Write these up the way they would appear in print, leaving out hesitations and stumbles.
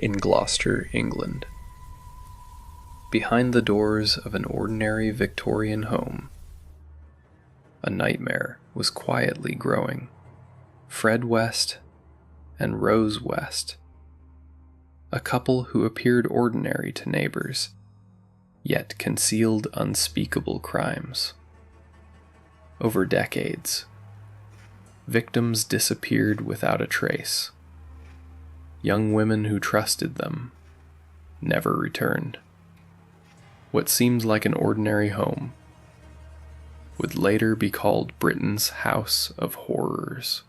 in Gloucester, England. Behind the doors of an ordinary Victorian home, a nightmare was quietly growing. Fred West and Rose West, a couple who appeared ordinary to neighbors, yet concealed unspeakable crimes. Over decades, victims disappeared without a trace. Young women who trusted them never returned. What seemed like an ordinary home would later be called Britain's House of Horrors.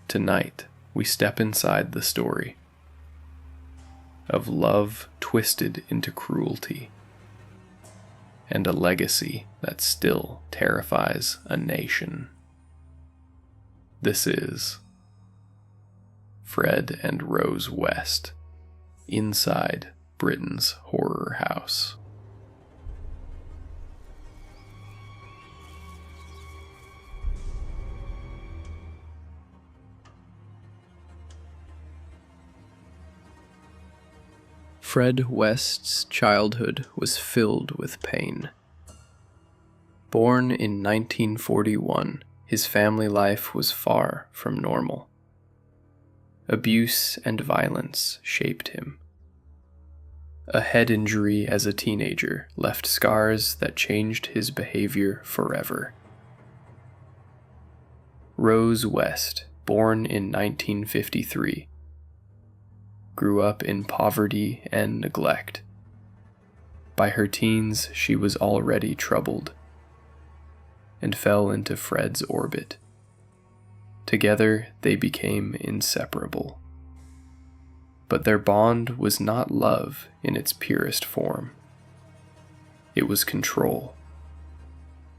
Tonight, we step inside the story of love twisted into cruelty and a legacy that still terrifies a nation. This is Fred and Rose West, inside Britain's horror house. Fred West's childhood was filled with pain. Born in 1941, his family life was far from normal. Abuse and violence shaped him. A head injury as a teenager left scars that changed his behavior forever. Rose West, born in 1953, grew up in poverty and neglect. By her teens, she was already troubled and fell into Fred's orbit. Together, they became inseparable. But their bond was not love in its purest form. It was control.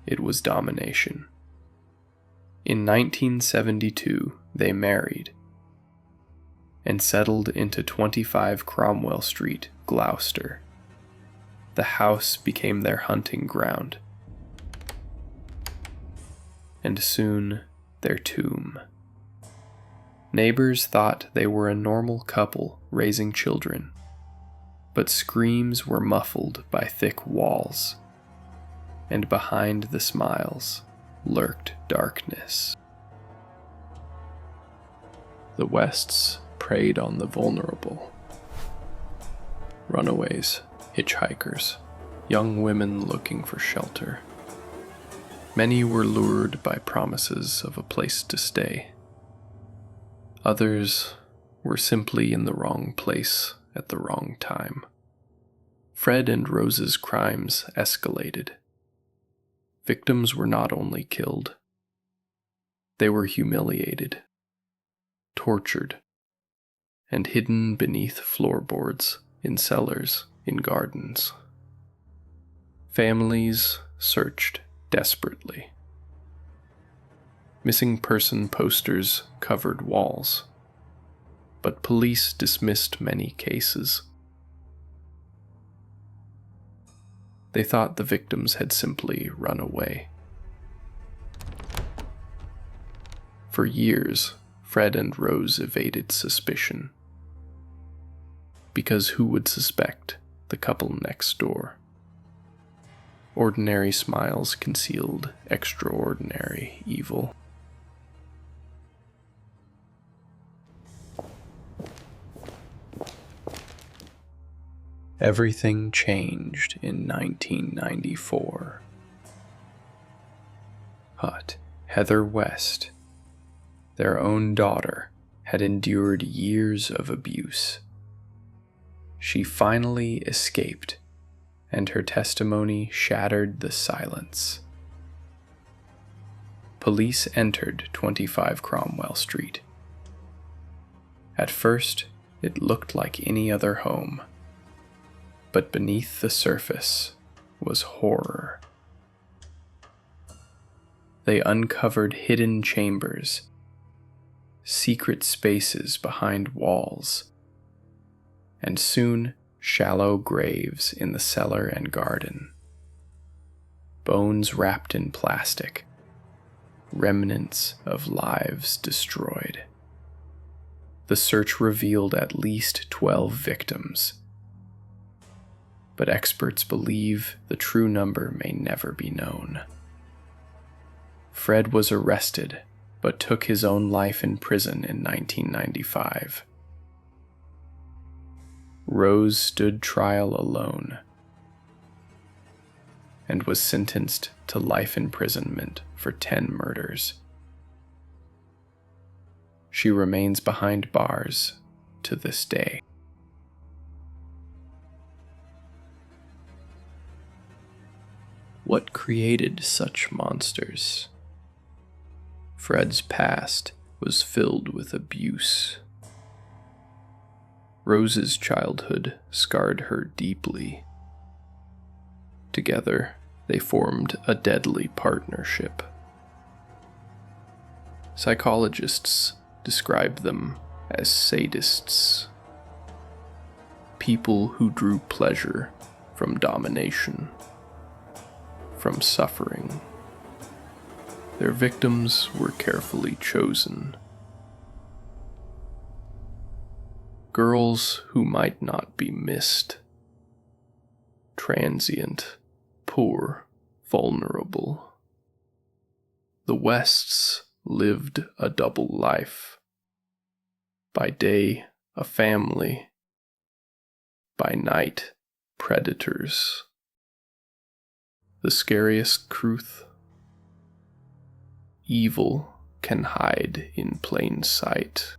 It was domination. In 1972, they married and settled into 25 Cromwell Street, Gloucester. The house became their hunting ground, and soon their tomb. Neighbors thought they were a normal couple raising children, but screams were muffled by thick walls, and behind the smiles lurked darkness. The Wests preyed on the vulnerable. Runaways, hitchhikers, young women looking for shelter. Many were lured by promises of a place to stay. Others were simply in the wrong place at the wrong time. Fred and Rose's crimes escalated. Victims were not only killed, they were humiliated, tortured, and hidden beneath floorboards, in cellars, in gardens. Families searched desperately. Missing person posters covered walls, but police dismissed many cases. They thought the victims had simply run away. For years, Fred and Rose evaded suspicion. Because who would suspect the couple next door? Ordinary smiles concealed extraordinary evil. Everything changed in 1994. But Heather West, their own daughter, had endured years of abuse. She finally escaped, and her testimony shattered the silence. Police entered 25 Cromwell Street. At first, it looked like any other home. But beneath the surface was horror. They uncovered hidden chambers, secret spaces behind walls, and soon shallow graves in the cellar and garden. Bones wrapped in plastic, remnants of lives destroyed. The search revealed at least 12 victims, but experts believe the true number may never be known. Fred was arrested, but took his own life in prison in 1995. Rose stood trial alone and was sentenced to life imprisonment for 10 murders. She remains behind bars to this day. What created such monsters? Fred's past was filled with abuse. Rose's childhood scarred her deeply. Together, they formed a deadly partnership. Psychologists describe them as sadists, people who drew pleasure from domination, from suffering. Their victims were carefully chosen. Girls who might not be missed. Transient, poor, vulnerable. The Wests lived a double life. By day, a family. By night, predators. The scariest truth: evil can hide in plain sight.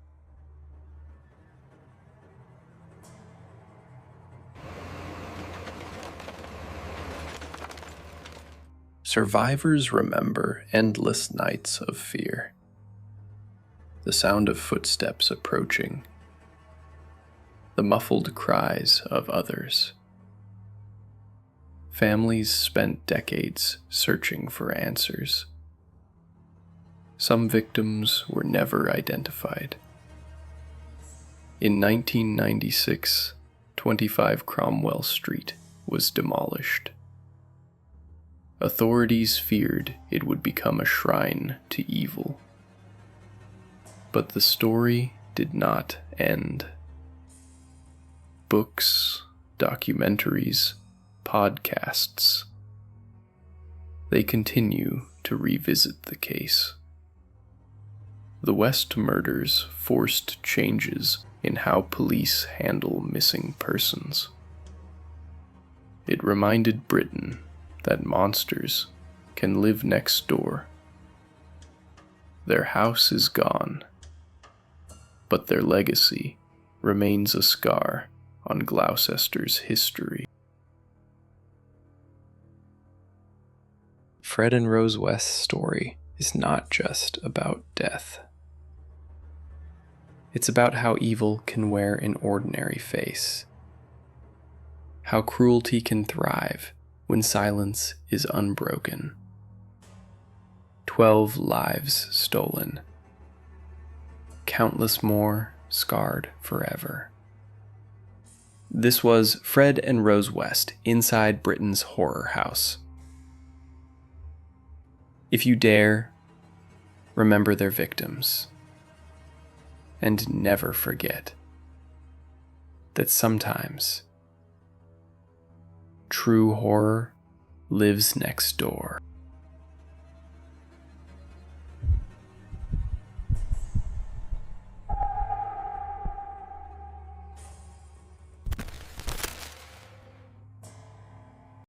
Survivors remember endless nights of fear. The sound of footsteps approaching. The muffled cries of others. Families spent decades searching for answers. Some victims were never identified. In 1996, 25 Cromwell Street was demolished. Authorities feared it would become a shrine to evil. But the story did not end. Books, documentaries, podcasts. They continue to revisit the case. The West murders forced changes in how police handle missing persons. It reminded Britain that monsters can live next door. Their house is gone, but their legacy remains a scar on Gloucester's history. Fred and Rose West's story is not just about death. It's about how evil can wear an ordinary face, how cruelty can thrive when silence is unbroken. 12 lives stolen, countless more scarred forever. This was Fred and Rose West inside Britain's horror house. If you dare, remember their victims, and never forget that sometimes true horror lives next door.